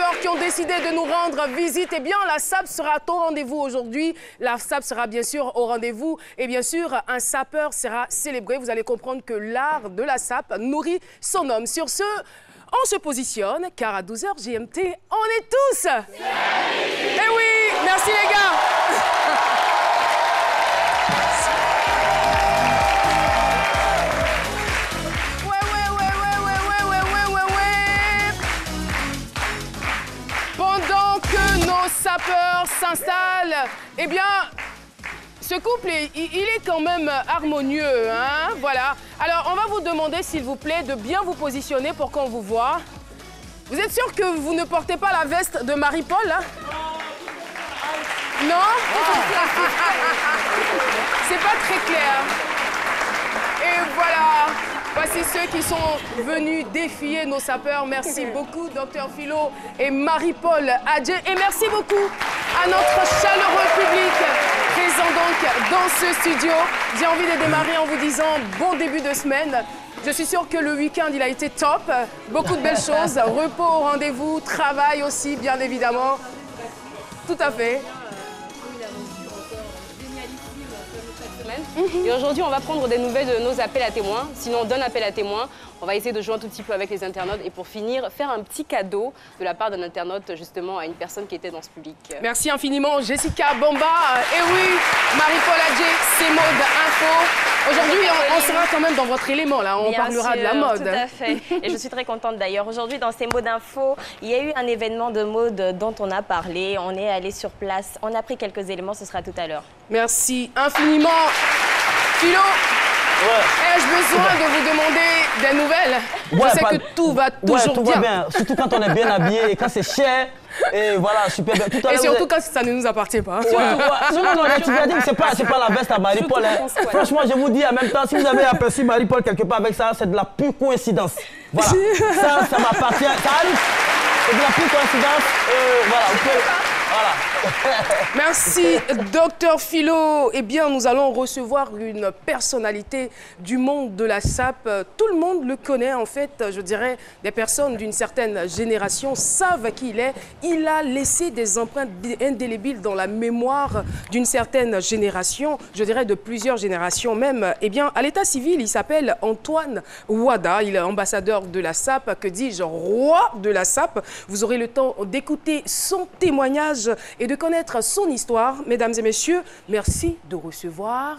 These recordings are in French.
sapeurs qui ont décidé de nous rendre visite. Eh bien, la SAP sera au rendez-vous aujourd'hui. La SAP sera bien sûr au rendez-vous. Et bien sûr, un sapeur sera célébré. Vous allez comprendre que l'art de la SAP nourrit son homme. Sur ce, on se positionne, car à 12h GMT, on est tous. Eh oui, merci les gars. Pendant que nos sapeurs s'installent, eh bien, ce couple, il est quand même harmonieux, hein, voilà. Alors, on va vous demander, s'il vous plaît, de bien vous positionner pour qu'on vous voit. Vous êtes sûr que vous ne portez pas la veste de Marie-Paul, là? Non? C'est pas très clair. Et voilà. Voici ceux qui sont venus défier nos sapeurs. Merci beaucoup, Dr Philo et Marie-Paul Adjé. Et merci beaucoup à notre chaleureux public présent donc dans ce studio. J'ai envie de démarrer en vous disant bon début de semaine. Je suis sûre que le week-end, il a été top. Beaucoup de belles choses. Repos au rendez-vous, travail aussi, bien évidemment. Tout à fait. Et aujourd'hui, on va prendre des nouvelles de nos appels à témoins. Sinon, d'un appel à témoins, on va essayer de jouer un tout petit peu avec les internautes. Et pour finir, faire un petit cadeau de la part d'un internaute, justement, à une personne qui était dans ce public. Merci infiniment, Jessica Bamba. Et oui, Marie-Paul Adjé, c'est Mode Info. Aujourd'hui, on sera quand même dans votre élément, là. On parlera de la mode. Tout à fait. Et je suis très contente d'ailleurs. Aujourd'hui, dans ces mots d'info, il y a eu un événement de mode dont on a parlé. On est allé sur place. On a pris quelques éléments. Ce sera tout à l'heure. Merci infiniment. Philo, ai-je besoin de vous demander des nouvelles? Je sais que tout va toujours bien. Surtout quand on est bien habillé et quand c'est cher. Et voilà, super bien. Et surtout quand ça ne nous appartient pas. Non, tu vas dire que c'est pas la veste à Marie-Paul. Hein. Franchement, je vous dis en même temps, si vous avez aperçu Marie-Paul quelque part avec ça, c'est de la pure coïncidence. Voilà, ça m'appartient. Ça arrive. C'est de la pure coïncidence. Voilà, ok. Voilà. Merci, Dr Philo. Eh bien, nous allons recevoir une personnalité du monde de la SAP. Tout le monde le connaît, en fait. Je dirais, des personnes d'une certaine génération savent qui il est. Il a laissé des empreintes indélébiles dans la mémoire d'une certaine génération, je dirais de plusieurs générations même. Eh bien, à l'état civil, il s'appelle Antoine Ouada. Il est ambassadeur de la SAP, que dis-je, roi de la SAP. Vous aurez le temps d'écouter son témoignage et de connaître son histoire. Mesdames et messieurs, merci de recevoir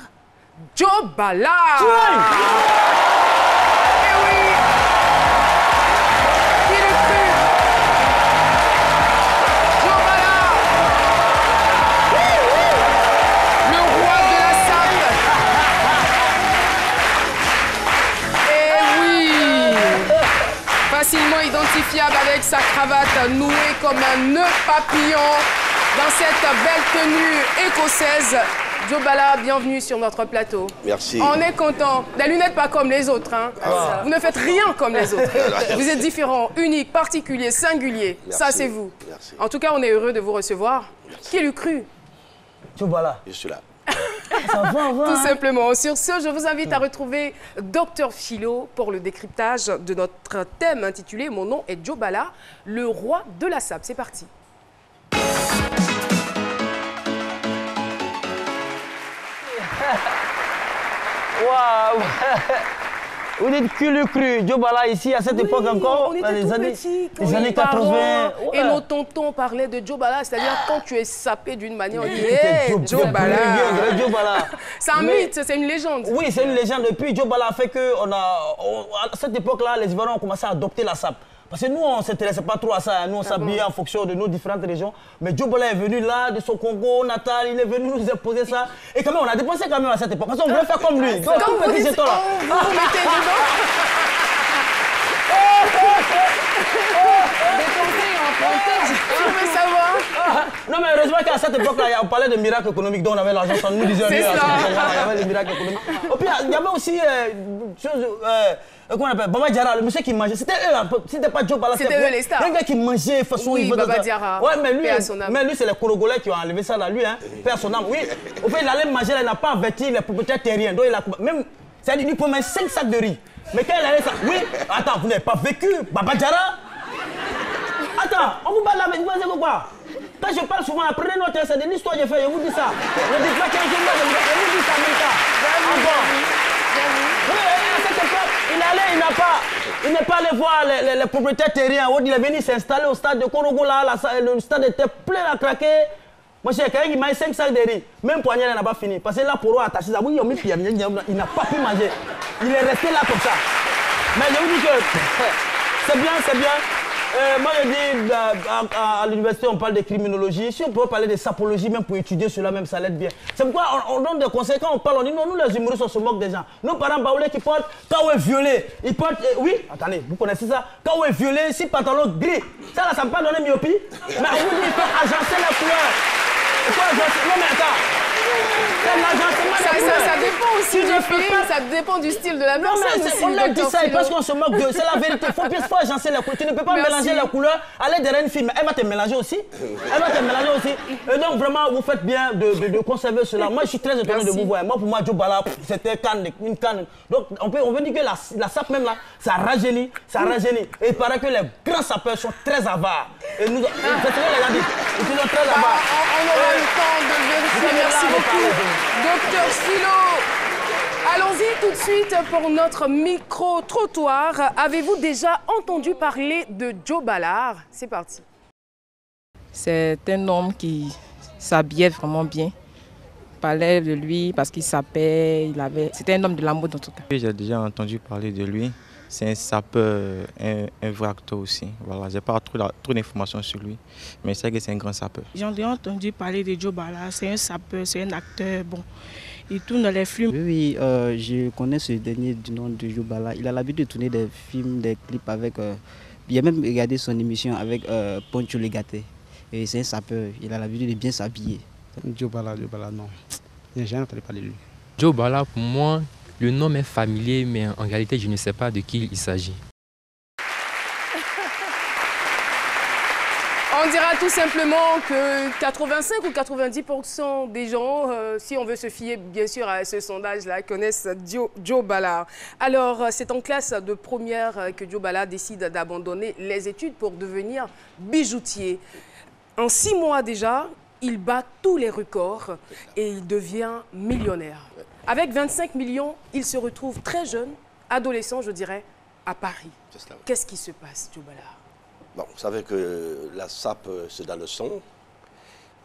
Djobala. Eh oui, qui le cru? Djobala, le roi de la SAP. Eh oui, facilement identifiable avec sa cravate nouée comme un nœud papillon. Dans cette belle tenue écossaise, Djobala, bienvenue sur notre plateau. Merci. On est content. Les lunettes pas comme les autres. Hein. Vous ne faites rien comme les autres. Vous êtes différent, unique, particulier, singulier. Merci. Ça, c'est vous. Merci. En tout cas, on est heureux de vous recevoir. Merci. Qui l'eût cru? Djobala. Je suis là. Ça va. Tout simplement. Sur ce, je vous invite à retrouver Dr Philo pour le décryptage de notre thème intitulé « Mon nom est Djobala, le roi de la SAP ». C'est parti. Waouh. Vous dites que le cru, Djobala ici à cette époque encore, on était dans les années, petits, les années 80. Et nos tontons parlaient de Djobala, c'est-à-dire quand tu es sapé d'une manière, on dit C'était Djobala. Djobala. C'est un mythe, c'est une légende. Oui, c'est une légende. Et puis Djobala a fait que à cette époque-là, les Ivoiriens ont commencé à adopter la SAP. Parce que nous, on ne s'intéressait pas trop à ça. Nous, on s'habillait en fonction de nos différentes régions. Mais Djobala est venu là, de son Congo natal, il est venu nous imposer ça. Et quand même, on a dépensé quand même à cette époque. Parce qu'on voulait faire comme lui. Donc, comme vous dites, là. vous mettez dedans. Tu veux savoir? Non, mais heureusement qu'à cette époque-là, on parlait de miracles économiques, dont on avait l'argent sans nous disions. C'est ça. Il y avait des miracles économiques. Et puis, il y avait aussi comment on appelle, Baba Diarra, le monsieur qui mangeait. C'était eux, c'était pas Djobala. C'était eux les stars. Un gars qui mangeait façon. Oui, Baba Diarra. Ouais, mais lui, c'est les Congolais qui ont enlevé ça là, lui, hein. Père son âme, oui. Au fait, il allait manger, là, il n'a pas averti les propriétaires terriens. Donc, il a même, c'est-à-dire, il pouvait mettre 5 sacs de riz. Mais quand il allait ça, oui, attends, vous n'avez pas vécu, Baba Diarra? Ah, Attends, on vous parle là, mais vous pensez quoi? Quand je parle souvent, apprenez notre c'est de l'histoire que j'ai fait, je vous dis ça. Je dis pas 15 jours, je vous dis ça même ça. Ah bon? Oui, à cette époque, il n'est pas allé voir les propriétaires terriens. Il est venu s'installer au stade de Korogo là, le stade était plein à craquer. Moi, j'ai quelqu'un qui m'a eu 5 sacs de riz. Même poignée, il n'a pas fini. Parce que là, pour attacher ça, oui, il n'a pas pu manger. Il est resté là comme ça. Mais je vous dis que c'est bien, c'est bien. Moi, je dis, à l'université, on parle de criminologie. Si on peut parler de sapologie, même pour étudier cela, même ça l'aide bien. C'est pourquoi on donne des conseils. Quand on parle, on dit non, nous, les humoristes, on se moque des gens. Nos parents baoulés qui portent, quand on est violé, ils portent. Oui, attendez, vous connaissez ça? Quand on est violé, si pantalon gris, ça, là, ça ne peut pas donner myopie. Mais on vous dit, il faut agencer la couleur. Non, mais attends. Ça dépend aussi du film, ça dépend du style de la personne. On l'a dit ça parce qu'on se moque d'eux, c'est la vérité. Il faut agencer la couleur. Tu ne peux pas mélanger la couleur à l'aide d'un film. Elle va te mélanger aussi. Et donc vraiment, vous faites bien de conserver cela. Moi, je suis très étonné de vous voir. Moi, pour moi, Joe Bala, c'était une canne. Donc on veut dire que la sape même là, ça rajeunit, Et il paraît que les grands sapeurs sont très avares. Et nous, c'est ce que les gars disent. Ils sont très avares. On aura le temps de le vérifier. Merci beaucoup, Docteur Philo. Allons-y tout de suite pour notre micro-trottoir. Avez-vous déjà entendu parler de Joe Ballard? C'est parti. C'est un homme qui s'habillait vraiment bien. On parlait de lui parce qu'il s'appelait, c'était un homme de la mode en tout cas. J'ai déjà entendu parler de lui. C'est un sapeur, un vrai acteur aussi. Voilà, j'ai pas trop d'informations sur lui, mais c'est que c'est un grand sapeur. J'ai entendu parler de Joe Ballard, c'est un sapeur, c'est un acteur, bon, il tourne dans les films. Oui, je connais ce dernier du nom de Joe Ballard. Il a l'habitude de tourner des films, des clips avec... il a même regardé son émission avec Poncho Legaté. Et c'est un sapeur, il a l'habitude de bien s'habiller. Joe Ballard, non. Je n'ai jamais entendu parler de lui. Joe Ballard, pour moi, le nom est familier, mais en réalité, je ne sais pas de qui il s'agit. On dira tout simplement que 85 ou 90% des gens, si on veut se fier bien sûr à ce sondage-là, connaissent Joe Ballard. Alors, c'est en classe de première que Joe Ballard décide d'abandonner les études pour devenir bijoutier. En 6 mois déjà, il bat tous les records et il devient millionnaire. Avec 25 millions, il se retrouve très jeune, adolescent, je dirais, à Paris. Qu'est-ce qui se passe, Joe Ballard? Bon, vous savez que la sape, c'est dans le sang.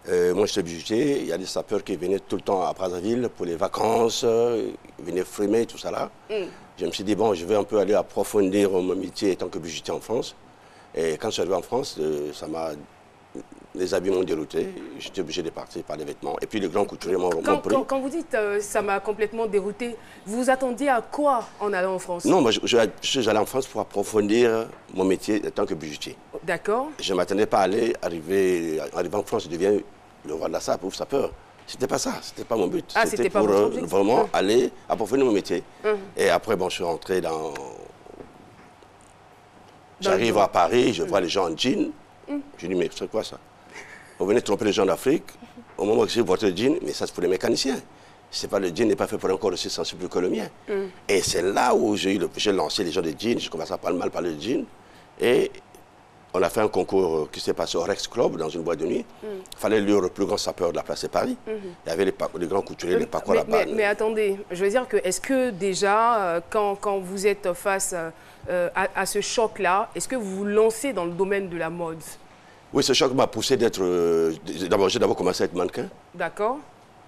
Moi, j'étais bijoutier. Il y a des sapeurs qui venaient tout le temps à Brazzaville pour les vacances. Ils venaient frimer, tout ça là. Je me suis dit, bon, je vais un peu aller approfondir mon métier en tant que bijoutier en France. Et quand je suis arrivé en France, les habits m'ont dérouté, j'étais obligé de partir par les vêtements. Et puis les grands couturiers m'ont pris. Quand vous dites ça m'a complètement dérouté, vous vous attendiez à quoi en allant en France? Non, moi je suis allé en France pour approfondir mon métier en tant que bijoutier. D'accord. Je ne m'attendais pas à arriver en France, je deviens le roi de la sape ou sapeur. C'était pas ça, c'était pas mon but. Ah, c'était pour vraiment aller approfondir mon métier. Et après, bon, je suis rentré dans... J'arrive à Paris, je vois les gens en jean. Je dis, mais c'est quoi ça? On venait tromper les gens d'Afrique. Au moment où j'ai votre jean, mais ça c'est pour les mécaniciens. Le jean n'est pas fait pour un corps aussi sensible que le mien. Et c'est là où j'ai lancé les gens de jean. J'ai commencé à mal parler de jean. Et on a fait un concours qui s'est passé au Rex Club, dans une boîte de nuit. Il fallait élire le plus grand sapeur de la place de Paris. Il y avait les grands couturiers, les parcours là-bas. Mais attendez, je veux dire que, est-ce que déjà, quand vous êtes face à ce choc-là, est-ce que vous vous lancez dans le domaine de la mode? Oui, ce choc m'a poussé d'être... J'ai d'abord commencé à être mannequin. D'accord.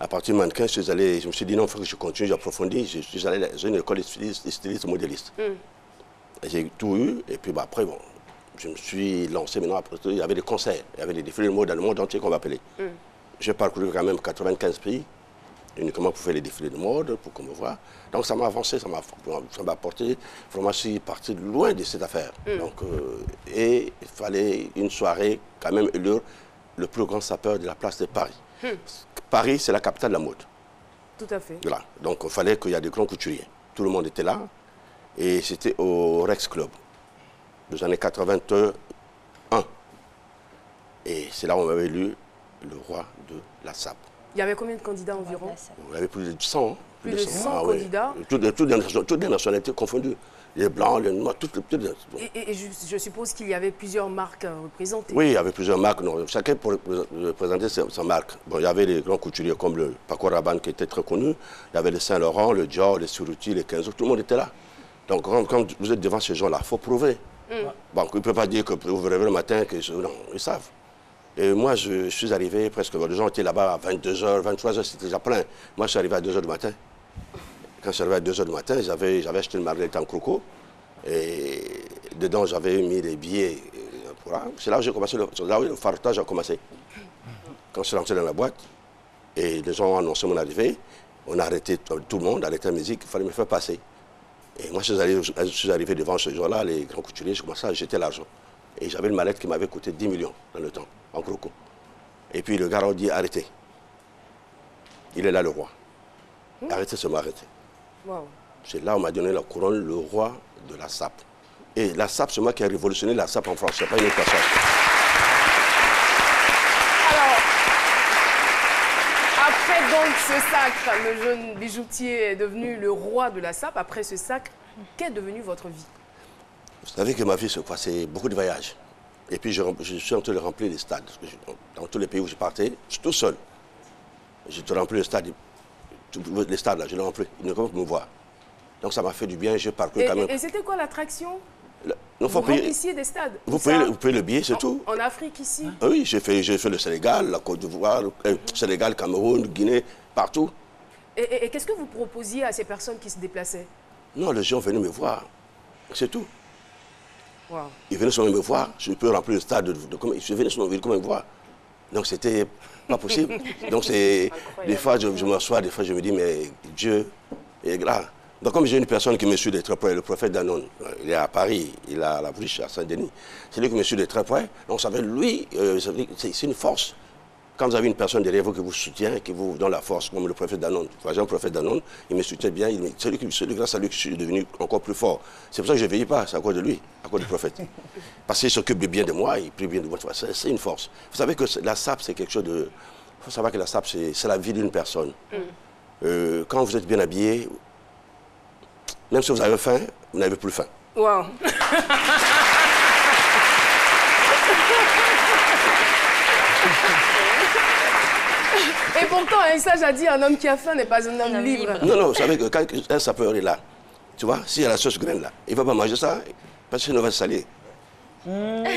À partir de mannequin, je me suis dit non, il faut que je continue, j'approfondis. Je suis allé dans une école de styliste modéliste. J'ai tout eu, et puis après, bon, je me suis lancé maintenant. Après, il y avait des concerts, il y avait des défilés de mode dans le monde entier qu'on va appeler. J'ai parcouru quand même 95 pays, uniquement pour faire les défilés de mode, pour qu'on me voie. Donc ça m'a avancé, ça m'a apporté. Vraiment, je suis parti loin de cette affaire. Donc, et il fallait une soirée, quand même, élire le plus grand sapeur de la place de Paris. Paris, c'est la capitale de la mode. Tout à fait. Voilà. Donc il fallait qu'il y ait des grands couturiers. Tout le monde était là. Et c'était au Rex Club, des années 81. Et c'est là où on m'avait élu le roi de la sape. Il y avait combien de candidats environ? Il y avait plus de 100. Plus de 100 candidats. Toutes les nationalités confondues. les blancs, les noirs, tout. Et je suppose qu'il y avait plusieurs marques représentées. Oui, il y avait plusieurs marques. Non, chacun pour présenter sa marque. Bon, il y avait les grands couturiers comme le Paco Rabanne qui était très connu. Il y avait le Saint-Laurent, le Dior, les Suruti, les Kenzo. Tout le monde était là. Donc, quand vous êtes devant ces gens-là, il faut prouver. Bon, ils ne peuvent pas dire que vous vous réveillez le matin, que non, ils savent. Et moi, je suis arrivé presque, les gens étaient là-bas à 22h, 23h, c'était déjà plein. Moi, je suis arrivé à 2h du matin. Quand je suis arrivé à 2h du matin, j'avais acheté une marguerite en croco. Et dedans, j'avais mis des billets. C'est là où j'ai commencé, là où le farotage a commencé. Quand je suis rentré dans la boîte, et les gens ont annoncé mon arrivée, on a arrêté, tout le monde a arrêté la musique, il fallait me faire passer. Et moi, je suis arrivé devant ce jour-là, les grands couturiers, je commençais à jeter l'argent. Et j'avais une mallette qui m'avait coûté 10 millions dans le temps, en croco. Et puis le gars a dit arrêtez. Il est là le roi. Arrêtez seulement, arrêtez. Wow. C'est là où on m'a donné la couronne, le roi de la sape. Et la sape, c'est moi qui ai révolutionné la sape en France, c'est pas une autre personne. Alors, après donc ce sacre, le jeune bijoutier est devenu le roi de la sape. Après ce sacre, qu'est devenue votre vie? Vous savez que ma vie, c'est quoi? C'est beaucoup de voyages. Et puis je suis en train de remplir les stades. Dans tous les pays où je partais, je suis tout seul. Je te remplis le stade. Les stades là, je les remplis. Ils ne peuvent pas me voir. Donc ça m'a fait du bien, j'ai parcouru quand même. Et c'était quoi l'attraction? Vous remplissiez des stades? Vous payez le billet, c'est tout. En Afrique, ici? Ah oui, j'ai fait le Sénégal, la Côte d'Ivoire, Sénégal, Cameroun, Guinée, partout. Et qu'est-ce que vous proposiez à ces personnes qui se déplaçaient? Non, les gens venaient me voir. C'est tout. Wow. Ils venaient seulement me voir. Je peux remplir le stade ils venaient seulement me voir. Donc c'était pas possible. Donc des fois je m'assois, des fois je me dis mais Dieu est grand. Donc comme j'ai une personne qui me suit de très près, le prophète Danone, il est à Paris, il a la bouche à Saint-Denis. C'est lui qui me suit de très près. Donc ça veut lui, c'est une force. Quand vous avez une personne derrière vous qui vous soutient, qui vous donne la force, comme le prophète Danone. Par exemple, le prophète Danone, il me soutient bien, c'est grâce à lui que je suis devenu encore plus fort. C'est pour ça que je ne vieillis pas, c'est à cause de lui, à cause du prophète. Parce qu'il s'occupe bien de moi, il prie bien de moi, c'est une force. Vous savez que la sape, c'est quelque chose de... Il faut savoir que la sape, c'est la vie d'une personne. Quand vous êtes bien habillé, même si vous avez faim, vous n'avez plus faim. Wow. Et pourtant, un sage a dit un homme qui a faim n'est pas un homme libre. Non, non, vous savez que quand un sapeur est là, tu vois, s'il y a la sauce graine là, il ne va pas manger ça parce qu'il ne va se salir. Donc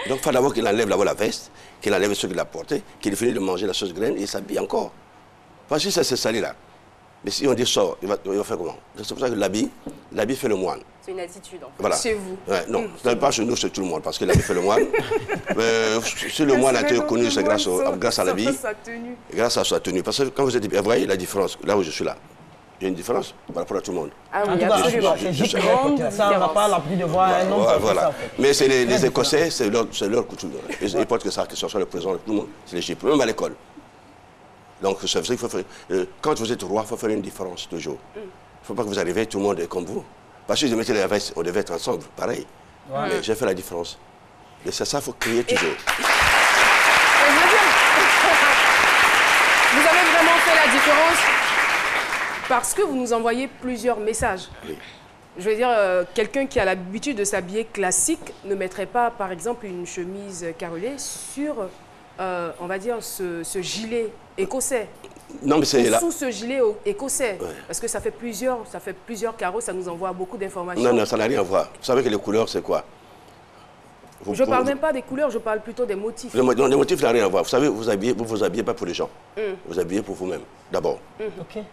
il faut d'abord qu'il enlève la veste, qu'il enlève ce qu'il a porté, qu'il finisse de manger la sauce graine et il s'habille encore. Parce que si ça se salit là, mais si on dit sort, il va faire comment? C'est pour ça que l'habit fait le moine. C'est une attitude en fait. Voilà. Chez vous? Ouais, non, pas chez nous, c'est tout le monde, parce que l'habit fait le moine. Si le moine a été connu, c'est grâce à l'habit, grâce à sa tenue. Parce que quand vous êtes bien, vous voyez la différence, là où je suis là. Il y a une différence par rapport à tout le monde. Ah oui, absolument. Ça n'a pas l'habitude de voir un homme. Voilà. Mais c'est les Écossais, c'est leur coutume. Ils portent que ça, que ce soit le président de tout le monde, c'est l'Égypte, même à l'école. Donc, ça veut dire qu'il faut faire, quand vous êtes roi, il faut faire une différence toujours. Il ne faut pas que vous arriviez, tout le monde est comme vous. Parce que si je mettais les vestes, on devait être ensemble, pareil. Ouais. Mais j'ai fait la différence. Et c'est ça, il faut crier toujours. Vous avez vraiment fait la différence parce que vous nous envoyez plusieurs messages. Oui. Je veux dire, quelqu'un qui a l'habitude de s'habiller classique ne mettrait pas, par exemple, une chemise carrelée sur, on va dire, ce gilet écossais. Non, mais c'est là. Sous ce gilet écossais, ouais. Parce que ça fait plusieurs carreaux, ça nous envoie beaucoup d'informations. Non, non, ça n'a rien à voir. Vous savez que les couleurs, c'est quoi? Je ne parle même pas des couleurs, je parle plutôt des motifs. Non, les motifs n'ont rien à voir. Vous savez, vous ne vous habillez pas pour les gens. Vous habillez pour vous-même, d'abord. Ok.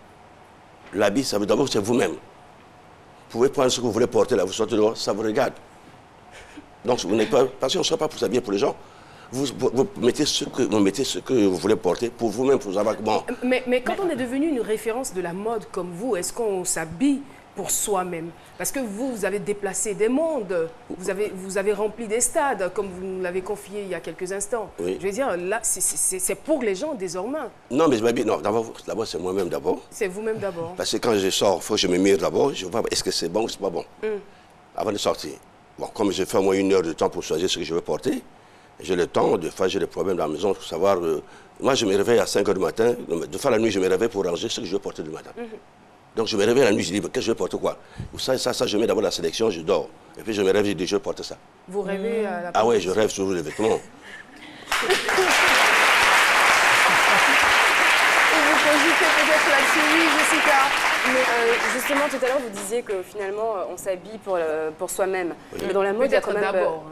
L'habit, ça veut d'abord, c'est vous-même. Vous pouvez prendre ce que vous voulez porter là, vous sortez dehors, ça vous regarde. Donc, vous n'êtes pas, parce qu'on ne sera pas pour s'habiller pour les gens. Vous mettez ce que vous voulez porter pour vous-même, pour vous avoir... Bon. Mais quand on est devenu une référence de la mode comme vous, est-ce qu'on s'habille pour soi-même? Parce que vous avez déplacé des mondes, vous avez rempli des stades, comme vous nous l'avez confié il y a quelques instants. Oui. Je veux dire, là, c'est pour les gens désormais. Non, mais je m'habille... Non, d'abord, c'est moi-même d'abord. C'est vous-même d'abord. Parce que quand je sors, il faut que je me mire d'abord, je vois est-ce que c'est bon ou c'est pas bon. Avant de sortir. Bon, comme j'ai fait au moins 1 heure de temps pour choisir ce que je veux porter, j'ai le temps, des fois j'ai des problèmes dans la maison pour savoir... moi, je me réveille à 5 h du matin, de fois la nuit, je me réveille pour ranger ce que je veux porter du matin. Donc je me réveille la nuit, je dis, qu'est-ce que je vais porter quoi? Ça, je mets d'abord la sélection, je dors. Et puis je me réveille, je dis, je vais porter ça. Vous rêvez à la Ah ouais, je rêve sur les vêtements. Vous conjuguez peut-être là-dessus, oui, Jessica. Mais justement, tout à l'heure, vous disiez que finalement, on s'habille pour soi-même. Oui. Mais dans la mode, il y a quand même...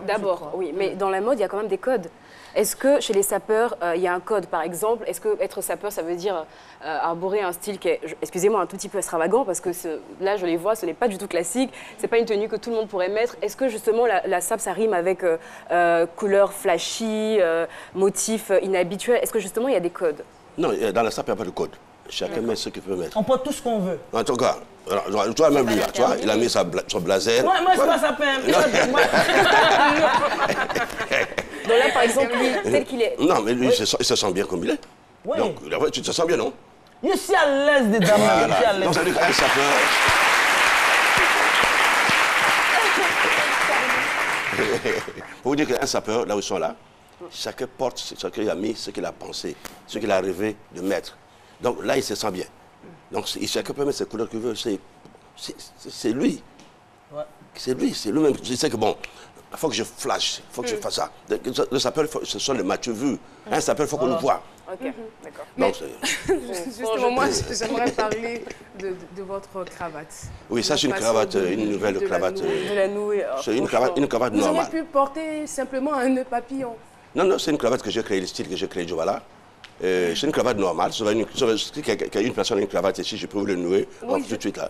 D'abord, oui. Mais dans la mode, il y a quand même des codes. Est-ce que chez les sapeurs, il y a un code, par exemple? Est-ce que être sapeur, ça veut dire arborer un style qui est, excusez-moi, un tout petit peu extravagant? Parce que là, je les vois, ce n'est pas du tout classique. Ce n'est pas une tenue que tout le monde pourrait mettre. Est-ce que justement, la sape, ça rime avec couleurs flashy, motifs inhabituels? Est-ce que justement, il y a des codes? Non, dans la sape, il n'y a pas de code. Chacun met ce qu'il peut mettre. On porte tout ce qu'on veut. En tout cas, toi même lui, là, tu vois, il a mis son blazer. Moi, je ne suis pas sapin. Donc là, par exemple, lui, tel qu'il est. Non, mais lui, il se sent bien comme il est. Oui. Donc, tu te sens bien, non? Je suis à l'aise dedans. Voilà. Donc, ça veut dire qu'un sapeur... Pour vous dire qu'un sapeur, là où ils sont là, chacun porte ce qu'il a mis, ce qu'il a pensé, ce qu'il a rêvé de mettre. Donc là, il se sent bien. Donc chacun peut mettre ses couleurs qu'il veut. C'est lui. Ouais. C'est lui, c'est lui-même. Je sais que bon, il faut que je flash, il faut que je fasse ça. Le sapeur, ce sont les matchs vus. Un sapeur, il faut qu'on le voit. Ok, d'accord. Donc, justement, moi, j'aimerais parler de votre cravate. Oui, ça, c'est une cravate, une nouvelle cravate. De la nouée. C'est une cravate normale. Vous auriez pu porter simplement un nœud papillon. Non, non, c'est une cravate que j'ai créée, le style que j'ai créé, Jobala. C'est une cravate normale. Si une personne a une cravate ici, je peux vous le nouer tout de suite là.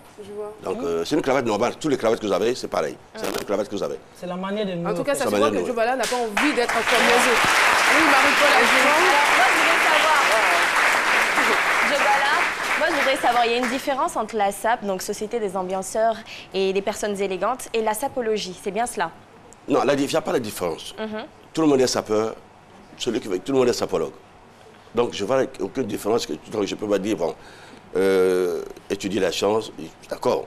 Donc c'est une cravate normale. Toutes les cravates que vous avez, c'est pareil. C'est la même cravate que vous avez. C'est la manière de nouer. En tout cas, ça se voit que Jobala n'a pas envie d'être comme les autres. Oui, Marie-Paul, moi, je voudrais savoir, il y a une différence entre la SAP, donc Société des ambianceurs et des personnes élégantes, et la sapologie. C'est bien cela? Non, il n'y a pas de différence. Tout le monde est sapeur, tout le monde est sapologue. Donc, je vois aucune différence. Donc, je ne peux pas dire, bon, étudier la science, d'accord,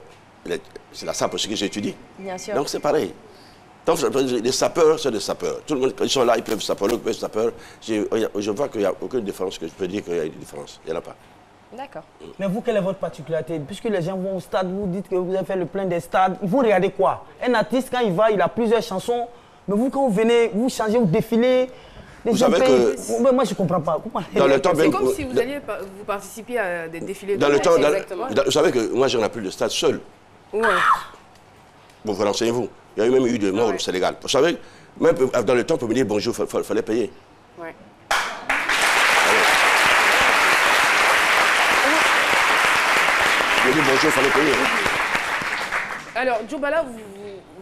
c'est la sape aussi que j'étudie. Bien sûr. Donc, c'est pareil. Donc, les sapeurs, c'est des sapeurs. Tout le monde, ils sont là, ils peuvent sapologue, ils peuvent sapeur. Je vois qu'il n'y a aucune différence, que je peux dire qu'il y a une différence. Il n'y en a pas. D'accord. Mais vous, quelle est votre particularité? Puisque les gens vont au stade, vous dites que vous avez fait le plein des stades. Vous regardez quoi? Un artiste, quand il va, il a plusieurs chansons. Mais vous, quand vous venez, vous changez, vous défilez. Vous savez que... Moi, je ne comprends pas. C'est comme si vous alliez vous participiez à des défilés de Vous savez que moi, je n'ai plus de stade seul. Ouais. Bon, vous renseignez-vous. Il y a eu même eu des morts au Sénégal. Vous savez, même dans le temps, pour me dire bonjour, il fallait payer. Ouais. Je dis bonjour, il fallait payer. Alors, Jobala,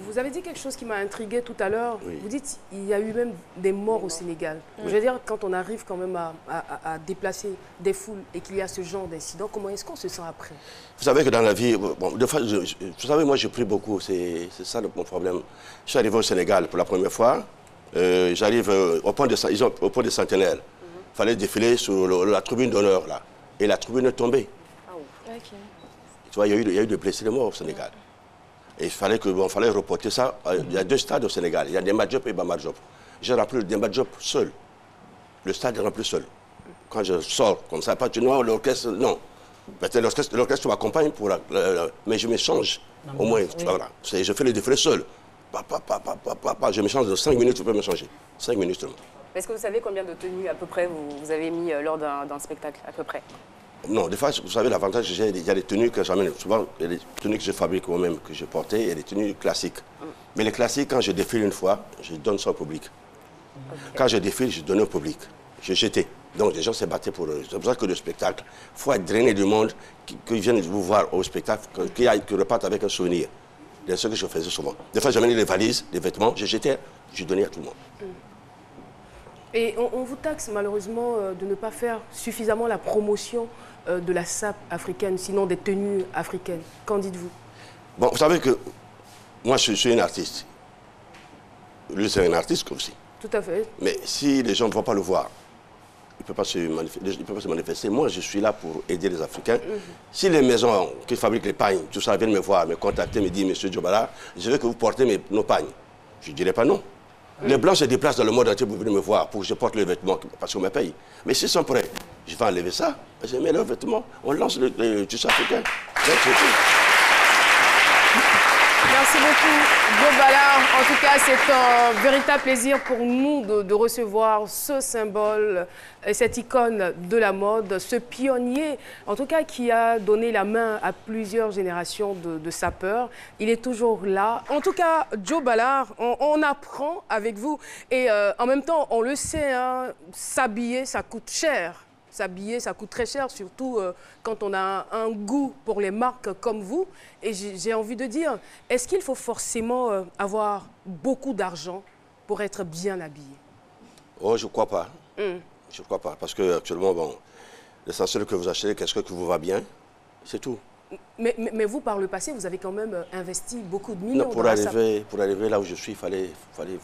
vous avez dit quelque chose qui m'a intrigué tout à l'heure. Oui. Vous dites qu'il y a eu même des morts au Sénégal. Oui. Je veux dire, quand on arrive quand même à déplacer des foules et qu'il y a ce genre d'incident, comment est-ce qu'on se sent après? Vous savez que dans la vie, bon, des fois, vous savez, moi, je prie beaucoup. C'est ça mon problème. Je suis arrivé au Sénégal pour la première fois. J'arrive au point de Centenaire. Il fallait défiler sur la tribune d'honneur, là. Et la tribune est tombée. Oh. Okay. Tu vois, il y a eu des blessés, des morts au Sénégal. Et il fallait reporter ça. Il y a deux stades au Sénégal. Il y a Demba Diop et Bamba Diop. J'ai rempli le Demba Diop seul. Le stade est rempli seul. Quand je sors comme ça, pas tu vois, l'orchestre, non. L'orchestre m'accompagne mais je me change. Au moins, voilà. Je fais le défilé seul. Je me change de 5 minutes, je peux me changer. 5 minutes seulement. Est-ce que vous savez combien de tenues à peu près vous avez mis lors d'un spectacle, à peu près? Non, des fois, vous savez, l'avantage que j'ai, il y a des tenues que j'amène. Souvent, il y a des tenues que je fabrique moi-même, que je portais, il y a des tenues classiques. Mais les classiques, quand je défile une fois, je donne ça au public. Quand je défile, je donne au public. Je jetais. Donc, les gens se battaient pour eux. C'est pour ça que le spectacle, il faut être drainé du monde, qu'ils viennent vous voir au spectacle, qu'ils repartent avec un souvenir. C'est ce que je faisais souvent. Des fois, j'amenais les valises, les vêtements, je jetais, je donnais à tout le monde. Et on vous taxe malheureusement de ne pas faire suffisamment la promotion de la sape africaine, sinon des tenues africaines. Qu'en dites-vous? Bon, vous savez que moi, je suis un artiste. Lui, c'est un artiste aussi. Tout à fait. Mais si les gens ne vont pas le voir, il ne peut pas se manifester. Moi, je suis là pour aider les Africains. Si les maisons qui fabriquent les pagnes, tout ça, viennent me voir, me contacter, me dire, Monsieur Jobala, je veux que vous portez nos pagnes. Je ne dirai pas non. Les Blancs se déplacent dans le monde entier pour venir me voir, pour que je porte les vêtements, parce qu'on me paye. Mais s'ils sont prêts, je vais enlever ça, je mets leurs vêtements, on lance le tissu africain. Merci beaucoup, Joe Ballard. En tout cas, c'est un véritable plaisir pour nous de recevoir ce symbole, cette icône de la mode, ce pionnier, en tout cas, qui a donné la main à plusieurs générations de sapeurs. Il est toujours là. En tout cas, Joe Ballard, on apprend avec vous. Et en même temps, on le sait, hein, s'habiller, ça coûte cher. S'habiller, ça coûte très cher, surtout quand on a un goût pour les marques comme vous. Et j'ai envie de dire, est-ce qu'il faut forcément avoir beaucoup d'argent pour être bien habillé? Oh, je ne crois pas. Je ne crois pas. Parce qu'actuellement, bon, l'essentiel que vous achetez, qu'est-ce qui vous va bien, c'est tout. Mais vous, par le passé, vous avez quand même investi beaucoup de millions. Non, pour arriver là où je suis, il fallait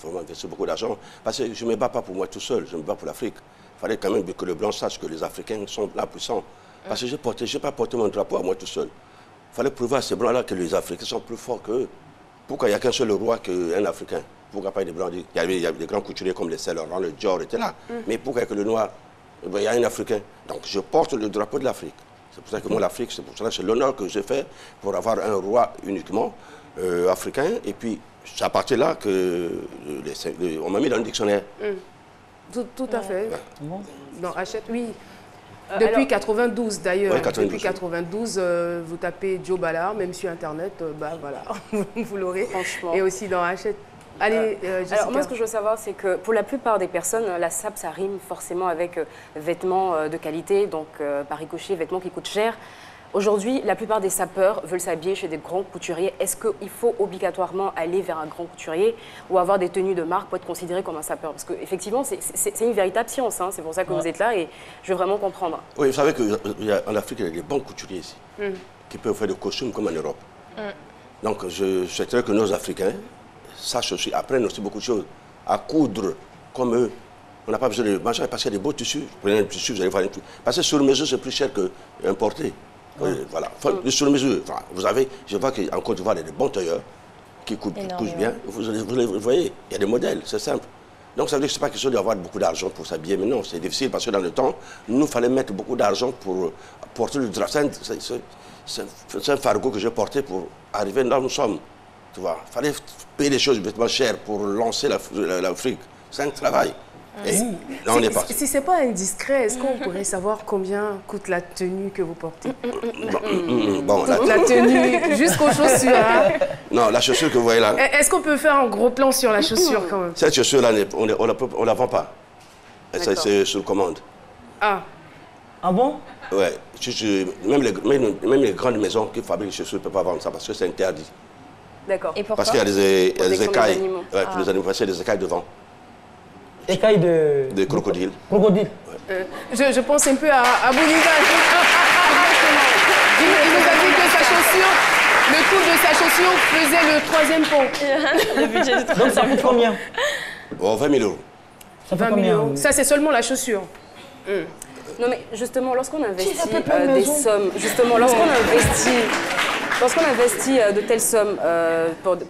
vraiment investir beaucoup d'argent. Parce que je ne me bats pas pour moi tout seul, je me bats pour l'Afrique. Il fallait quand même que le blanc sache que les Africains sont là puissants. Parce que je n'ai pas porté mon drapeau à moi tout seul. Il fallait prouver à ces blancs-là que les Africains sont plus forts qu'eux. Pourquoi il n'y a qu'un seul roi qu'un Africain? Pourquoi pas des blancs? Il y avait des grands couturiers comme les Saint Laurent, le Dior étaient là. Mais pourquoi que le noir? Il y a un Africain. Donc je porte le drapeau de l'Afrique. C'est pour ça que moi, l'Afrique, c'est pour ça que c'est l'honneur que j'ai fait pour avoir un roi uniquement africain. Et puis, c'est à partir de là qu'on m'a mis dans le dictionnaire. Tout à fait. Dans Hachette, oui. Depuis 92 d'ailleurs. Ouais, depuis 92, vous tapez Joe Ballard, même sur Internet, bah voilà, vous l'aurez. Franchement. Et aussi dans Hachette. Allez, Jessica. Alors moi, ce que je veux savoir, c'est que pour la plupart des personnes, la SAP, ça rime forcément avec vêtements de qualité, donc par ricochet, vêtements qui coûtent cher. Aujourd'hui, la plupart des sapeurs veulent s'habiller chez des grands couturiers. Est-ce qu'il faut obligatoirement aller vers un grand couturier ou avoir des tenues de marque pour être considéré comme un sapeur? Parce qu'effectivement, c'est une véritable science. Hein. C'est pour ça que vous êtes là et je veux vraiment comprendre. Oui, vous savez qu'en Afrique, il y a des bons couturiers ici qui peuvent faire des costumes comme en Europe. Donc, je souhaiterais que nos Africains sachent aussi, apprennent aussi beaucoup de choses. À coudre comme eux. On n'a pas besoin de manger parce qu'il y a des beaux tissus. Vous prenez un tissu, vous allez voir un tissu. Parce que sur mesure, c'est plus cher qu'importé. Voilà. Sur mesure. Enfin, vous avez, je vois qu'en Côte d'Ivoire, il y a des bons tailleurs qui couchent bien. Vous voyez, il y a des modèles, c'est simple. Donc ça veut dire que ce n'est pas question d'avoir beaucoup d'argent pour s'habiller. Mais non, c'est difficile parce que dans le temps, nous, il fallait mettre beaucoup d'argent pour porter le drap. C'est un fardeau que j'ai porté pour arriver là où nous sommes. Tu vois, il fallait payer des choses vêtements chères pour lancer l'Afrique. C'est un travail. Et là, on est parti. Si ce n'est pas indiscret, est-ce qu'on pourrait savoir combien coûte la tenue que vous portez? La tenue jusqu'aux chaussures. Hein? Non, la chaussure que vous voyez là. Est-ce qu'on peut faire un gros plan sur la chaussure quand même? Cette chaussure-là, on ne la vend pas. C'est sur commande. Ah. Ah bon? Ouais. Même les grandes maisons qui fabriquent les chaussures ne peuvent pas vendre ça parce que c'est interdit. D'accord. Et pourquoi? Parce qu'il y a des écailles. Ouais, pour les animaux, parce qu'il y a des écailles devant. Écailles de crocodile. Crocodile. Je pense un peu à Bouliga. Il nous a dit que sa chaussure, le coût de sa chaussure faisait le 3e pont. Le budget du 3e. Donc ça coûte combien? Oh, 20 000 €. Ça fait combien? Ça, c'est seulement la chaussure. Non mais justement, lorsqu'on investit des sommes, lorsqu'on investit de telles sommes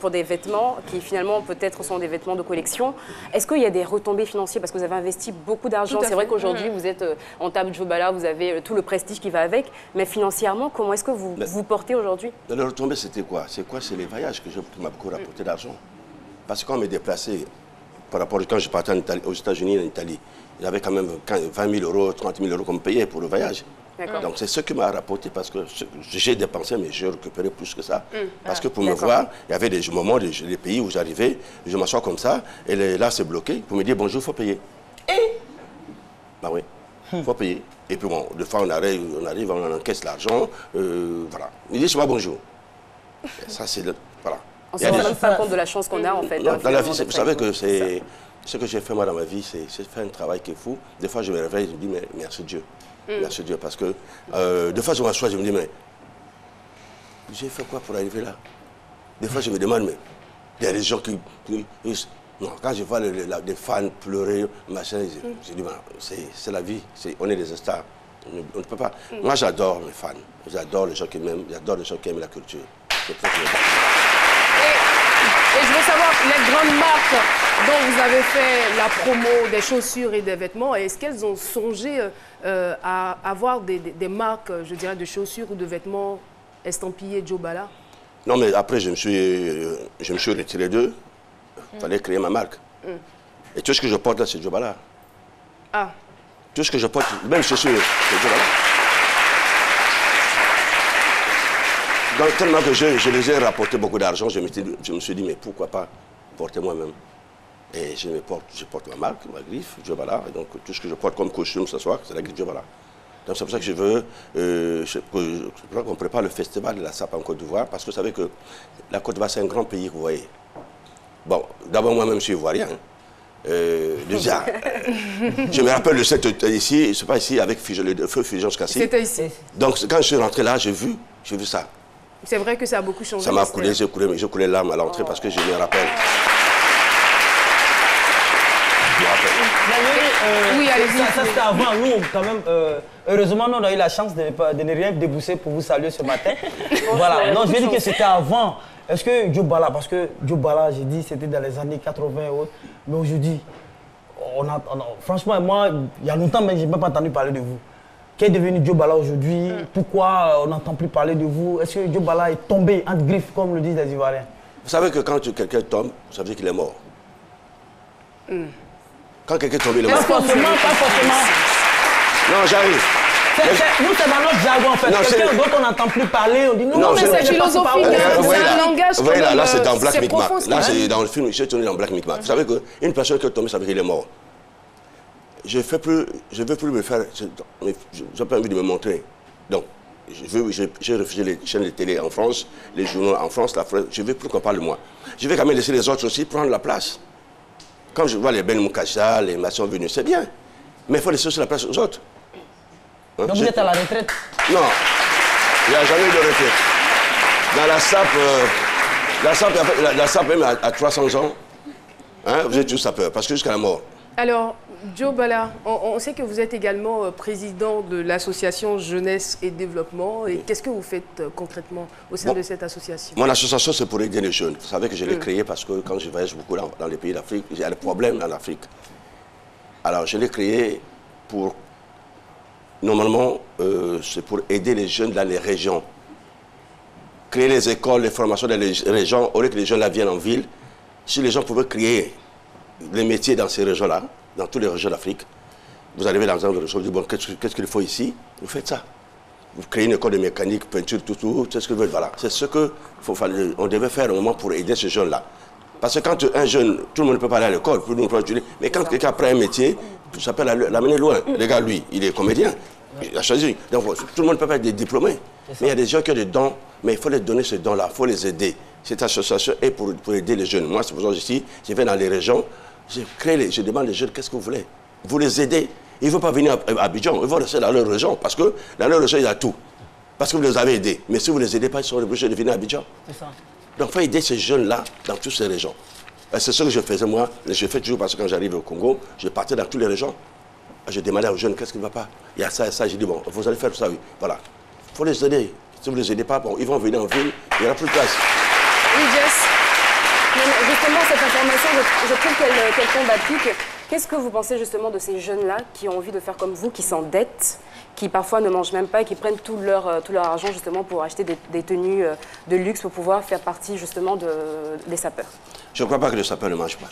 pour des vêtements qui finalement peut-être sont des vêtements de collection, est-ce qu'il y a des retombées financières parce que vous avez investi beaucoup d'argent? C'est vrai qu'aujourd'hui vous êtes en table Joe Ballard, vous avez tout le prestige qui va avec, mais financièrement, comment est-ce que vous vous portez aujourd'hui? Les retombées, c'était quoi? C'est les voyages qui m'a beaucoup rapporté d'argent. Parce que quand on m'est déplacé, par rapport à quand je partais aux États-Unis, en Italie, il y avait quand même 20 000 €, 30 000 € qu'on me payait pour le voyage. Donc c'est ce qui m'a rapporté parce que j'ai dépensé, mais j'ai récupéré plus que ça. Parce que pour me voir, il y avait des moments, des pays où j'arrivais, je m'assois comme ça, et là c'est bloqué. Pour me dire bonjour, il faut payer. Bah oui, il faut payer. Et puis bon, des fois on arrive, on encaisse l'argent, voilà. Il dit c'est moi bonjour. Et ça c'est voilà. On ne se rend même pas compte de la chance qu'on a en fait. Dans la vie, vous savez que c'est ce que j'ai fait moi dans ma vie, c'est faire un travail qui est fou. Des fois je me réveille, je me dis mais merci Dieu. Merci Dieu, parce que des fois je m'assois, je me dis mais j'ai fait quoi pour arriver là? Des fois je me demande mais il y a des gens qui non, quand je vois des fans pleurer, machin, je dis c'est la vie, on est des stars, on ne peut pas. Moi j'adore les fans, j'adore les gens qui m'aiment, j'adore les gens qui aiment la culture. Et je veux savoir, les grandes marques dont vous avez fait la promo des chaussures et des vêtements, est-ce qu'elles ont songé à avoir des marques, je dirais, de chaussures ou de vêtements estampillé Joe Bala? Non, mais après, je me suis retiré d'eux. Il fallait créer ma marque. Et tout ce que je porte là, c'est Joe Bala. Ah. Tout ce que je porte, même chaussures, c'est Joe Bala. Donc, tellement que je les ai rapporté beaucoup d'argent, je me suis dit, mais pourquoi pas porter moi-même? Et je porte ma marque, ma griffe, Joe Bala. Et donc, tout ce que je porte comme costume ce soir, c'est la griffe Joe Bala. Donc, c'est pour ça que je veux qu'on prépare le festival de la SAP en Côte d'Ivoire, parce que vous savez que la Côte d'Ivoire, c'est un grand pays que vous voyez. Bon, d'abord, moi-même, je suis ivoirien. Déjà, je me rappelle le 7 ici, c'est pas ici, avec le feu Fulgence Cassis. C'était ici. Donc, quand je suis rentré là, j'ai vu ça. C'est vrai que ça a beaucoup changé. Ça m'a coulé, j'ai coulé l'âme à l'entrée parce que je me rappelle. Oui, allez-y. Ça c'était avant, nous, quand même. Heureusement, nous, on a eu la chance de ne rien débousser pour vous saluer ce matin. Voilà. Non, je vais dire que c'était avant. Est-ce que Joe Bala, parce que Joe Bala, j'ai dit, c'était dans les années 80 et autres. Mais aujourd'hui, franchement, moi, il y a longtemps, mais je n'ai même pas entendu parler de vous. Qu'est devenu Joe Bala aujourd'hui? Pourquoi on n'entend plus parler de vous? Est-ce que Joe Bala est tombé entre griffes, comme le disent les Ivoiriens? Vous savez que quand quelqu'un tombe, ça veut dire qu'il est mort. Quand quelqu'un tombe, il est mort. Pas forcément. Non, j'arrive. Nous, c'est dans notre jargon, en fait. Quelqu'un dont on n'entend plus parler, on dit non, mais c'est philosophique, c'est un langage. Vous voyez là, c'est dans Black Micmac. Là, c'est dans le film, j'ai tourné dans Black Micmac. Vous savez qu'une personne qui est tombée, ça veut dire qu'il est mort. Je ne veux plus me faire, je n'ai pas envie de me montrer. Donc, j'ai refusé les chaînes de télé en France, les journaux en France, la France, je ne veux plus qu'on parle de moi. Je vais quand même laisser les autres aussi prendre la place. Quand je vois les Ben Moukassa, les Massons venus, c'est bien. Mais il faut laisser aussi la place aux autres. Hein? Donc vous êtes à la retraite? Non, il n'y a jamais eu de retraite. Dans la SAP même à 300 ans, hein, vous êtes tous sapeurs, parce que jusqu'à la mort. Alors, Joe Bala, on sait que vous êtes également président de l'association Jeunesse et Développement. Et qu'est-ce que vous faites concrètement au sein de cette association? Mon association, c'est pour aider les jeunes. Vous savez que je l'ai créée parce que quand je voyage beaucoup dans les pays d'Afrique, il y a des problèmes en Afrique. Alors, je l'ai créée pour... Normalement, c'est pour aider les jeunes dans les régions. Créer les écoles, les formations dans les régions, au lieu que les jeunes là viennent en ville. Si les gens pouvaient créer les métiers dans ces régions-là, dans toutes les régions d'Afrique, vous arrivez dans une région, vous dites, bon, qu'est-ce qu'il faut ici? Vous faites ça. Vous créez une école de mécanique, peinture, tout, c'est ce que vous voulez. Voilà. C'est ce qu'on devait faire au moment pour aider ces jeunes-là. Parce que quand un jeune, tout le monde ne peut pas aller à l'école, mais quand quelqu'un prend un métier, ça peut l'amener loin. Le gars, lui, il est comédien, il a choisi. Donc, tout le monde ne peut pas être des diplômés. Mais il y a des gens qui ont des dons, mais il faut les donner ces dons-là, il faut les aider. Cette association est pour aider les jeunes. Moi, c'est pour ça que ici, je vais dans les régions, je demande aux jeunes, qu'est-ce que vous voulez? Vous les aidez. Ils ne vont pas venir à Abidjan, ils vont rester dans leur région, parce que dans leur région, il y a tout. Parce que vous les avez aidés. Mais si vous ne les aidez pas, ils sont obligés de venir à Abidjan. C'est ça. Donc, il faut aider ces jeunes-là dans toutes ces régions. C'est ce que je faisais moi. Je fais toujours parce que quand j'arrive au Congo, je partais dans toutes les régions. Je demandais aux jeunes, qu'est-ce qui ne va pas? Il y a ça et ça. J'ai dit, bon, vous allez faire tout ça, oui. Voilà. Il faut les aider. Si vous ne les aidez pas, bon, ils vont venir en ville, il n'y aura plus de place. Oui, Jess. Mais justement, cette information, je trouve qu'elle tombe à pic. Qu'est-ce que vous pensez justement de ces jeunes-là qui ont envie de faire comme vous, qui s'endettent, qui parfois ne mangent même pas et qui prennent tout leur argent justement pour acheter des tenues de luxe pour pouvoir faire partie justement des sapeurs? Je ne crois pas que les sapeurs ne mangent pas.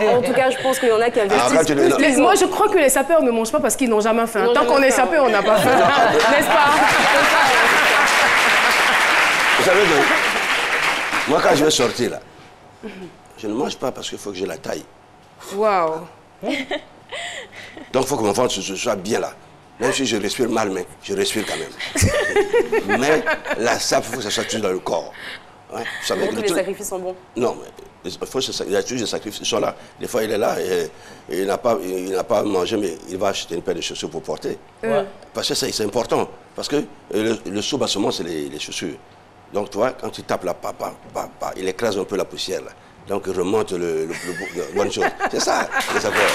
En tout cas, je pense qu'il y en a qui investissent. Moi, je crois que les sapeurs ne mangent pas parce qu'ils n'ont jamais faim. Tant qu'on est sapeur, on n'a pas faim. N'est-ce pas? Vous savez, moi, quand je vais sortir, là, je ne mange pas parce qu'il faut que j'ai la taille. Waouh. Donc, il faut que mon ventre soit bien là. Même si je respire mal, mais je respire quand même. Mais la sape, il faut que ça soit toujours dans le corps. Ouais, donc les sacrifices sont bons? Non, mais il y a toujours des sacrifices. Ils sont là. Des fois, il est là et il n'a pas mangé, mais il va acheter une paire de chaussures pour porter. Ouais. Parce que c'est important. Parce que le sous-bassement, c'est les chaussures. Donc, tu vois, quand tu tapes là, il écrase un peu la poussière. Là. Donc, il remonte le bonne chose. C'est ça, les affaires.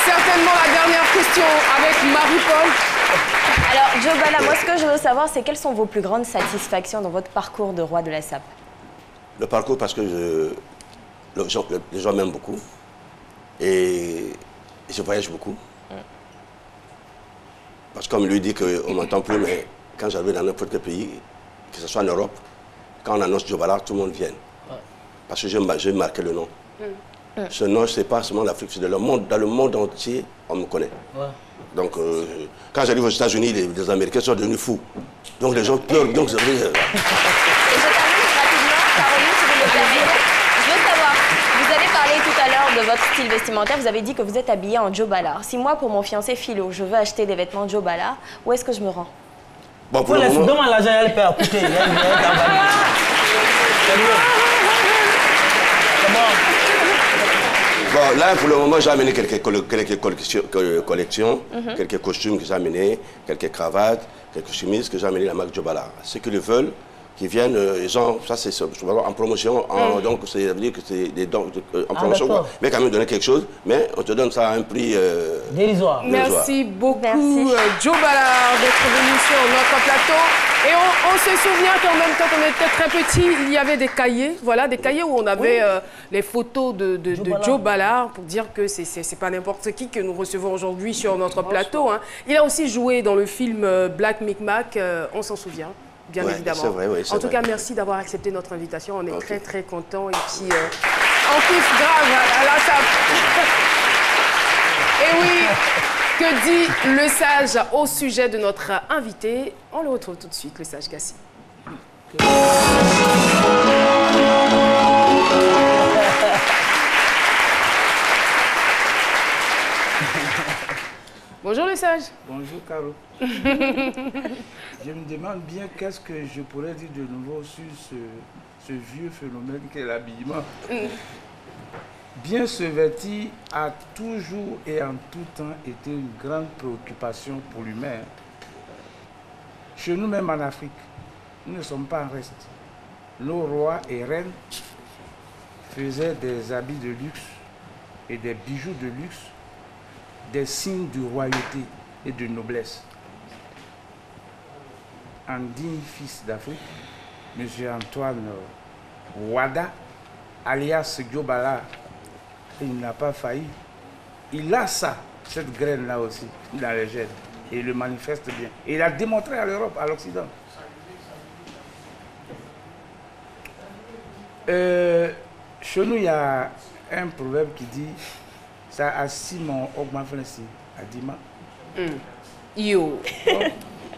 Certainement la dernière question avec Marie-Paul. Alors, Joe Bala, moi, ce que je veux savoir, c'est quelles sont vos plus grandes satisfactions dans votre parcours de roi de la SAP? Le parcours, parce que les gens m'aiment beaucoup. Et je voyage beaucoup. Parce que comme lui dit qu'on ne m'entend plus, mais quand j'arrive dans n'importe quel pays, que ce soit en Europe, quand on annonce Djobala, tout le monde vient. Parce que j'ai marqué le nom. Ce nom, ce n'est pas seulement l'Afrique, c'est dans le monde entier, on me connaît. Donc, quand j'arrive aux États-Unis, les Américains sont devenus fous. Donc, les gens pleurent. Donc, je termine rapidement, Caroline, si vous me permettez. Je veux savoir, vous avez parlé tout à l'heure de votre style vestimentaire, vous avez dit que vous êtes habillée en Djobala. Si moi, pour mon fiancé Philo, je veux acheter des vêtements Djobala, où est-ce que je me rends? Bon, pour le moment... Demande l'argent, elle peut écouter. Bon, là, pour le moment, j'ai amené quelques collections, quelques costumes que j'ai amenés, quelques cravates, quelques chemises que j'ai amenées à la marque Djobala. Ceux qui le veulent, qui viennent, ils ont, ça c'est en promotion, donc ça veut dire que c'est des dons en promotion, mais quand même donner quelque chose, mais on te donne ça à un prix dérisoire. Merci beaucoup Djobala d'être venu sur notre plateau. Et on se souvient quand même, quand on était très petit, il y avait des cahiers, voilà, des cahiers où on avait les photos de Djobala, pour dire que c'est pas n'importe qui que nous recevons aujourd'hui sur notre plateau. Hein. Il a aussi joué dans le film Black Micmac, on s'en souvient. Bien évidemment. Vrai, en tout cas, merci d'avoir accepté notre invitation. On est très, très contents. Et puis, on kiffe grave à la SAP. Et oui, que dit le sage au sujet de notre invité? On le retrouve tout de suite, le sage Cassie. Bonjour le sage. Bonjour Caro. Je me demande bien qu'est-ce que je pourrais dire de nouveau sur ce vieux phénomène qu'est l'habillement. Bien se vêtir a toujours et en tout temps été une grande préoccupation pour l'humain. Chez nous même en Afrique, nous ne sommes pas en reste. Nos rois et reines faisaient des habits de luxe et des bijoux de luxe, des signes de royauté et de noblesse. Un digne fils d'Afrique, M. Antoine Wada, alias Djobala, il n'a pas failli. Il a ça, cette graine-là aussi, dans les gènes. Et il le manifeste bien. Et il a démontré à l'Europe, à l'Occident. Chez nous, il y a un proverbe qui dit ça a Simon Ogma Flensi, à Dima. Yo.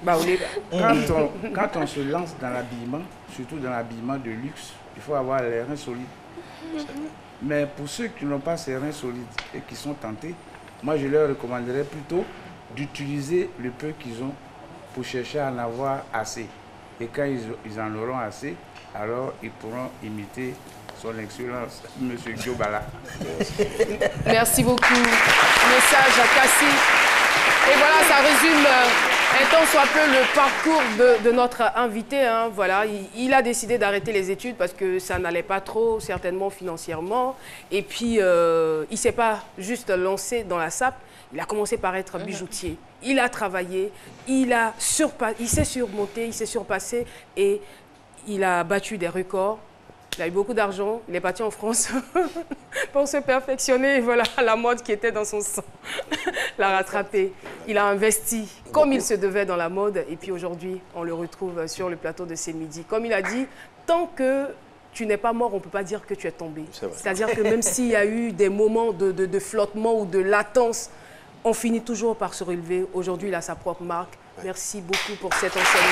Quand on se lance dans l'habillement, surtout dans l'habillement de luxe, il faut avoir les reins solides. Mais pour ceux qui n'ont pas ces reins solides et qui sont tentés, moi je leur recommanderais plutôt d'utiliser le peu qu'ils ont pour chercher à en avoir assez. Et quand ils en auront assez, alors ils pourront imiter son excellence, M. Djobala. Merci beaucoup. Message à Cassie. Et voilà, ça résume un tant soit peu le parcours de notre invité. Hein. Voilà, il a décidé d'arrêter les études parce que ça n'allait pas trop, certainement financièrement. Et puis, il ne s'est pas juste lancé dans la SAP. Il a commencé par être bijoutier. Il a travaillé, il s'est surmonté, il s'est surpassé et il a battu des records. Il a eu beaucoup d'argent, il est parti en France pour se perfectionner. Et voilà, la mode qui était dans son sang l'a rattrapé. Il a investi comme il se devait dans la mode. Et puis aujourd'hui, on le retrouve sur le plateau de C'est Midi. Comme il a dit, tant que tu n'es pas mort, on ne peut pas dire que tu es tombé. C'est-à-dire que même s'il y a eu des moments de flottement ou de latence, on finit toujours par se relever. Aujourd'hui, il a sa propre marque. Merci beaucoup pour cet enseignement.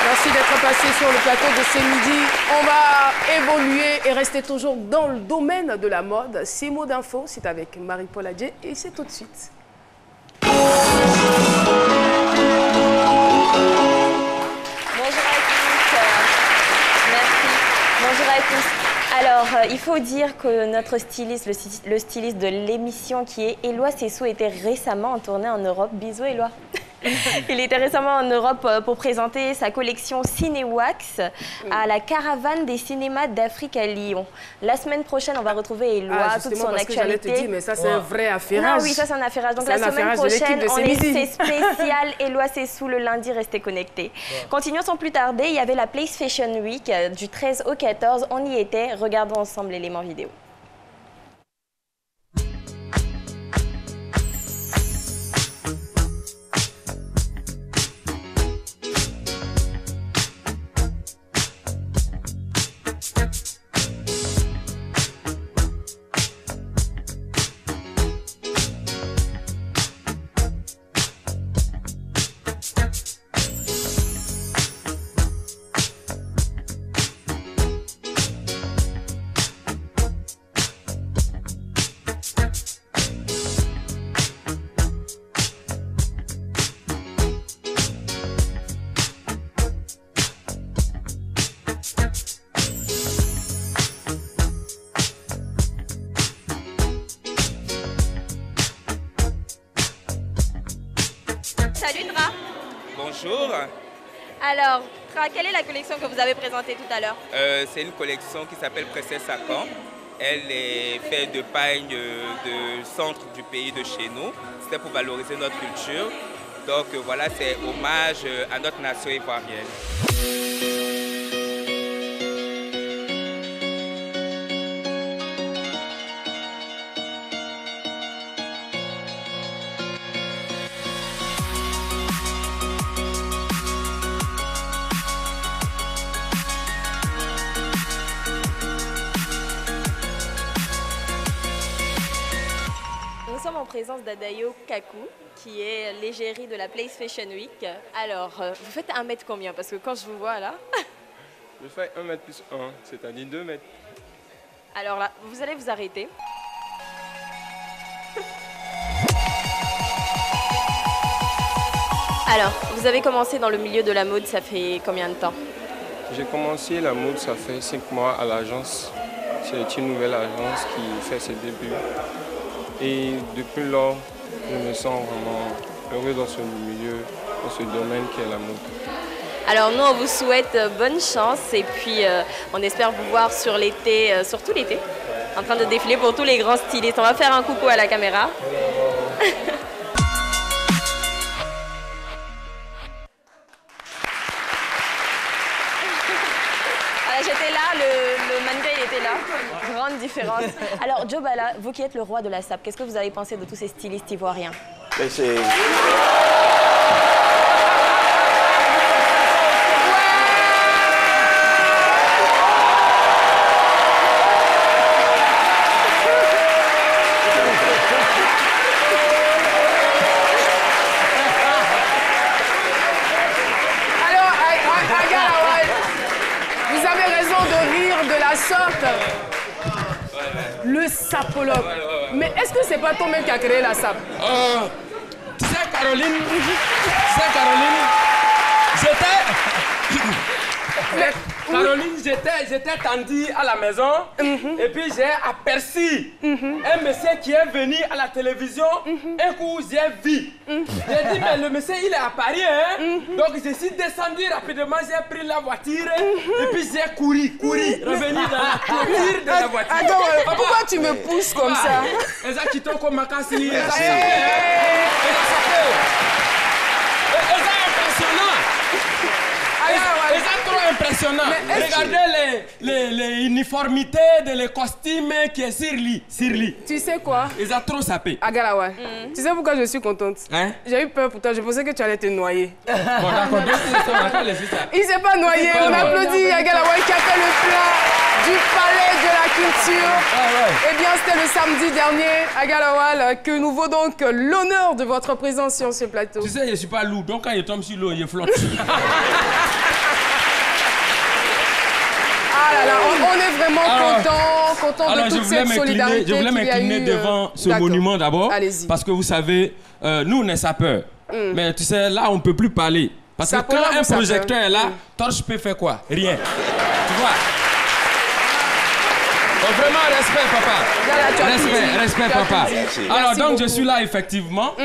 Merci d'être passé sur le plateau de C'est Midi. On va évoluer et rester toujours dans le domaine de la mode. Ces mots d'info, c'est avec Marie-Paul Adjé et c'est tout de suite. Bonjour à tous. Merci. Bonjour à tous. Alors, il faut dire que notre styliste, le styliste de l'émission qui est Éloi Sessou, était récemment en tournée en Europe. Bisous Éloi. Il était récemment en Europe pour présenter sa collection Cinéwax à la caravane des cinémas d'Afrique à Lyon. La semaine prochaine, on va retrouver Éloi, toute son actualité. Te dire, mais ça, c'est un vrai affairage. Non, oui, ça, c'est un affairage. Donc, la semaine prochaine, c'est spécial Éloi Sessou le lundi. Restez connectés. Continuons sans plus tarder. Il y avait la Place Fashion Week du 13 au 14. On y était. Regardons ensemble l'élément vidéo. Salut Dra. Bonjour. Alors, Dra, quelle est la collection que vous avez présentée tout à l'heure? C'est une collection qui s'appelle Pressé Sacan. Elle est faite de paille de centre du pays de chez nous. C'était pour valoriser notre culture. Donc voilà, c'est hommage à notre nation ivoirienne. Nous sommes en présence d'Adayo Kaku, qui est l'égérie de la Place Fashion Week. Alors, vous faites 1 mètre combien? Parce que quand je vous vois là... Je fais 1 mètre plus 1, c'est-à-dire 2 mètres. Alors là, vous allez vous arrêter. Alors, vous avez commencé dans le milieu de la mode, ça fait combien de temps? J'ai commencé la mode, ça fait 5 mois à l'agence. C'est une nouvelle agence qui fait ses débuts. Et depuis lors, je me sens vraiment heureux dans ce milieu, dans ce domaine qui est la mode. Alors nous, on vous souhaite bonne chance et puis on espère vous voir sur l'été, surtout l'été, en train de défiler pour tous les grands stylistes. On va faire un coucou à la caméra. J'étais là, le mannequin il était là. Grande différence. Alors Joe Bala, vous qui êtes le roi de la SAP, qu'est-ce que vous avez pensé de tous ces stylistes ivoiriens? Le sapologue. Mais est-ce que c'est pas toi-même qui a créé la SAP? Tu sais, Caroline, j'étais tendue à la maison et puis j'ai aperçu un monsieur qui est venu à la télévision. Un coup, j'ai vu. J'ai dit, mais le monsieur, il est à Paris. Hein? Donc, je suis descendu rapidement, j'ai pris la voiture et puis j'ai couru, revenu dans la clôture de la voiture. Attends, pourquoi tu me pousses comme ça? C'est trop impressionnant. Regardez les uniformités, les costumes qui est sur lui. Tu sais quoi? Ils ont trop sapé. Agalawa, tu sais pourquoi je suis contente? J'ai eu peur pour toi, je pensais que tu allais te noyer. Bon, d'accord, il s'est pas noyé, on applaudit Agalawa qui a fait le plan du palais de la culture. Eh bien, c'était le samedi dernier, Agalawa, que nous vaut donc l'honneur de votre présence sur ce plateau. Tu sais, je suis pas lourd, donc quand il tombe sur l'eau, il flotte. Ah là là, on est vraiment content de toute cette solidarité. Je voulais m'incliner devant ce monument d'abord, parce que vous savez, nous on est sapeurs, mais tu sais, là on ne peut plus parler. Parce que quand un projecteur est là, torche peut faire quoi? Rien. Tu vois? Donc vraiment, respect papa. Alors donc je suis là effectivement,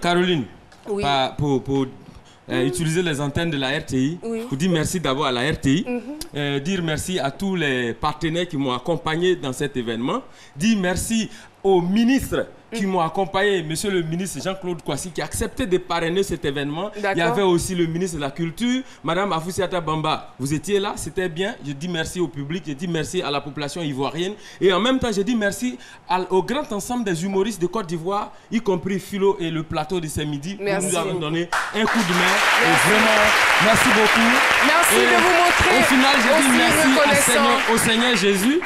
Caroline, pour utiliser les antennes de la RTI, pour dire merci d'abord à la RTI, dire merci à tous les partenaires qui m'ont accompagné dans cet événement, dire merci aux ministres qui m'ont accompagné, monsieur le ministre Jean-Claude Kouassi, qui a accepté de parrainer cet événement. Il y avait aussi le ministre de la Culture, madame Afoussiata Bamba. Vous étiez là, c'était bien. Je dis merci au public, je dis merci à la population ivoirienne. Et en même temps, je dis merci au grand ensemble des humoristes de Côte d'Ivoire, y compris Philo et le plateau de ce midi, pour nous avoir donné un coup de main. Et vraiment, merci beaucoup. Merci de vous montrer. Au final, je dis merci au Seigneur Jésus,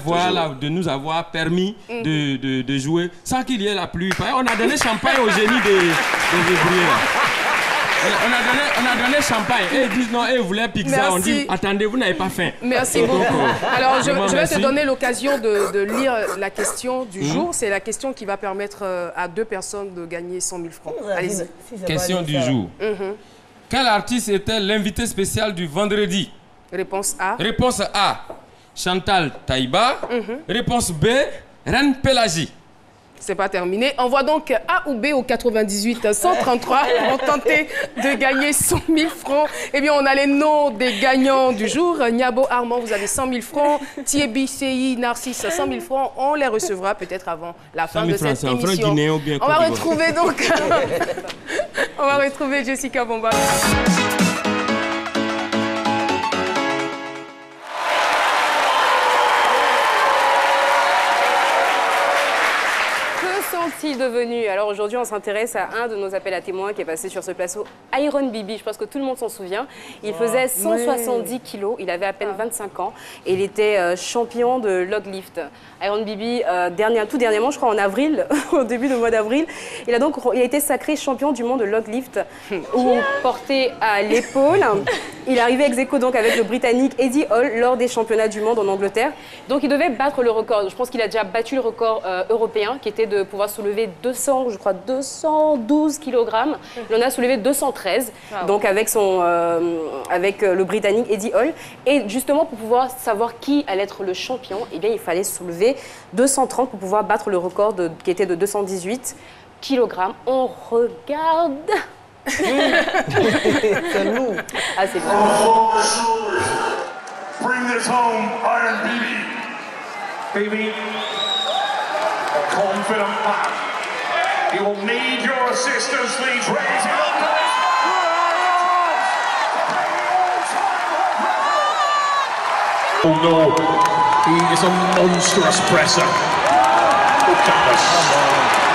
voilà, de nous avoir permis de jouer sans qu'il y ait la pluie. On a donné champagne au génie des ouvriers. On a donné champagne. Et ils disent non, ils voulaient pizza. Merci. On dit attendez, vous n'avez pas faim. Merci beaucoup. Alors je vais te donner l'occasion de lire la question du jour. C'est la question qui va permettre à 2 personnes de gagner 100 000 francs. Allez-y. Question du jour. Quel artiste était l'invité spécial du vendredi? Réponse A. Réponse A, Chantal Taïba. Réponse B, Reine Pélagie. c'est pas terminé. Envoie donc A ou B au 98 133 pour tenter de gagner 100 000 francs. Eh bien, on a les noms des gagnants du jour. Niabo Armand, vous avez 100 000 francs. Thierry CI Narcisse, 100 000 francs. On les recevra peut-être avant la fin de cette émission. On va retrouver donc... on va retrouver Jessica Bomba. Qu'est-il devenu? Alors aujourd'hui, on s'intéresse à un de nos appels à témoins qui est passé sur ce plateau, Iron Bibi. Je pense que tout le monde s'en souvient. Il faisait 170 kilos, il avait à peine 25 ans et il était champion de log lift. Iron Bibi, tout dernièrement, je crois en avril, au début du mois d'avril, il a été sacré champion du monde de log lift ou porté à l'épaule. Il arrivait ex aequo donc avec le Britannique Eddie Hall lors des championnats du monde en Angleterre. Donc il devait battre le record. Je pense qu'il a déjà battu le record européen qui était de pouvoir soulever 212 kg. Il en a soulevé 213, donc avec le Britannique Eddie Hall. Et justement, pour pouvoir savoir qui allait être le champion, eh bien, il fallait soulever 230 pour pouvoir battre le record qui était de 218 kg. On regarde. C'est lourd. Ah, c'est bon. Bring this home, Iron Bibi. Bibi, a confident man. He will need your assistance, please. Raise it up. Oh no, he is a monstrous presser. Look at this.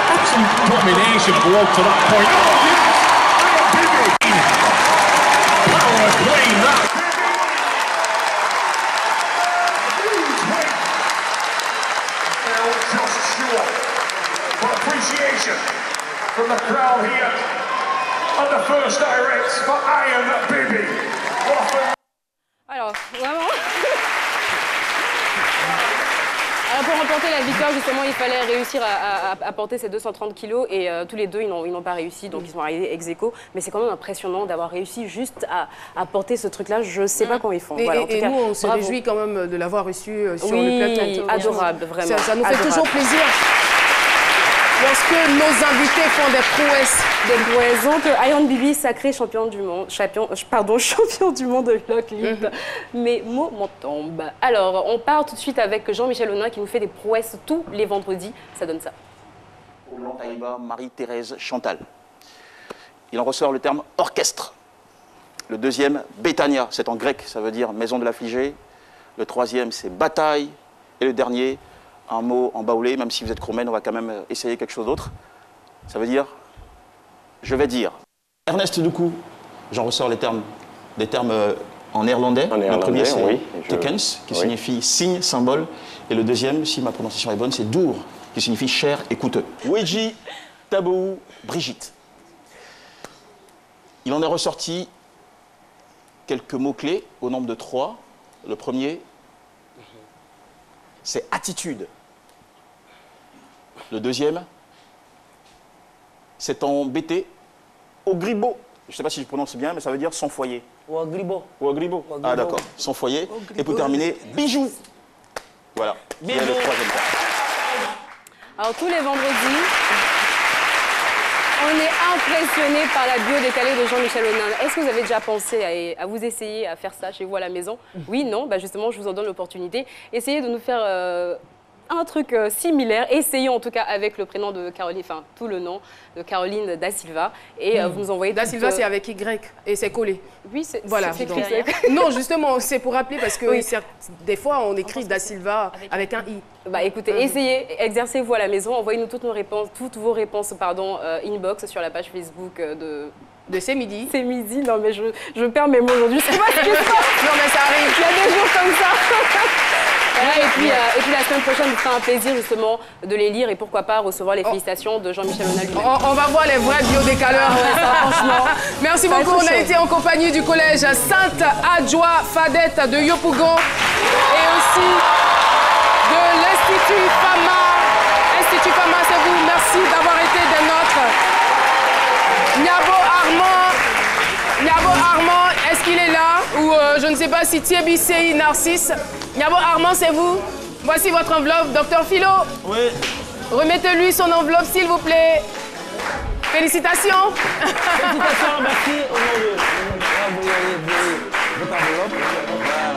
Absolute domination of the walk to that point. Oh, yes! Bibi! Power playing that. Huge weight. Now just short. For appreciation from the crowd here on the first direct for Iron Bibi. Alors, vraiment. Alors pour remporter la victoire, justement, il fallait réussir à porter ces 230 kilos et tous les deux, ils n'ont pas réussi, donc ils sont arrivés ex aequo. Mais c'est quand même impressionnant d'avoir réussi juste à porter ce truc-là. Je ne sais pas comment ils font. Voilà, en tout cas, nous, on se réjouit quand même de l'avoir reçu sur le plateau. Oui, adorable, vraiment. Ça nous fait toujours plaisir. Lorsque nos invités font des prouesses. Des prouesses. Donc, Iron Bibi, sacré champion du monde, champion du monde de log lift. Mes mots m'en tombent. Alors, on part tout de suite avec Jean-Michel Honin qui nous fait des prouesses tous les vendredis. Ça donne ça. Taïba, Marie-Thérèse Chantal. Il en ressort le terme orchestre. Le deuxième, Béthania, c'est en grec, ça veut dire maison de l'affligé. Le troisième, c'est bataille. Et le dernier, un mot en baoulé, même si vous êtes Cromen, on va quand même essayer quelque chose d'autre. Ça veut dire, je vais dire. Ernest Ducou, j'en ressors des termes en néerlandais. Le premier, c'est tekens, qui signifie signe, symbole. Et le deuxième, si ma prononciation est bonne, c'est dour, qui signifie cher et coûteux. Ouéji, Tabou, Brigitte. Il en est ressorti quelques mots-clés au nombre de 3. Le premier, c'est attitude. Le deuxième, c'est en BT, au gribo. Je ne sais pas si je prononce bien, mais ça veut dire son foyer. Ou au gribo. Ou au gribo. Ah d'accord, son foyer. Et pour terminer, bijoux. Voilà. Bijoux. Le troisième cas. Alors tous les vendredis, on est impressionné par la bio décalée de Jean-Michel Honin. Est-ce que vous avez déjà pensé à vous essayer à faire ça chez vous à la maison? Oui, non, bah justement, je vous en donne l'opportunité. Essayez de nous faire un truc similaire. Essayons en tout cas avec le prénom de Caroline, enfin tout le nom de Caroline Da Silva. Et vous nous envoyez... Da Silva, c'est avec Y et c'est collé. Oui, c'est voilà. Non, justement, c'est pour rappeler parce que des fois, on écrit Da Silva avec un I. Bah écoutez, essayez, exercez-vous à la maison, envoyez-nous toutes vos réponses, inbox sur la page Facebook de C'est Midi. C'est Midi, non mais je perds mes mots aujourd'hui, c'est pas ce qui se passe. Non mais ça arrive. Il y a des jours comme ça. Voilà, et puis la semaine prochaine, ce sera un plaisir justement de les lire et pourquoi pas recevoir les félicitations de Jean-Michel Honin lui-même. On va voir les vrais biodécaleurs. Franchement. Merci beaucoup, on a été en compagnie du collège Sainte-Adjoie Fadette de Yopougon et aussi de l'Institut Fama. Institut Fama, c'est vous. Merci d'avoir été des nôtres. Niabo Armand, est-ce qu'il est là? Ou je ne sais pas si Thierry CI Narcisse. Niabo Armand, c'est vous? Voici votre enveloppe, Dr Philo. Oui. Remettez-lui son enveloppe, s'il vous plaît. Félicitations. Félicitations, merci. Au nom de votre enveloppe.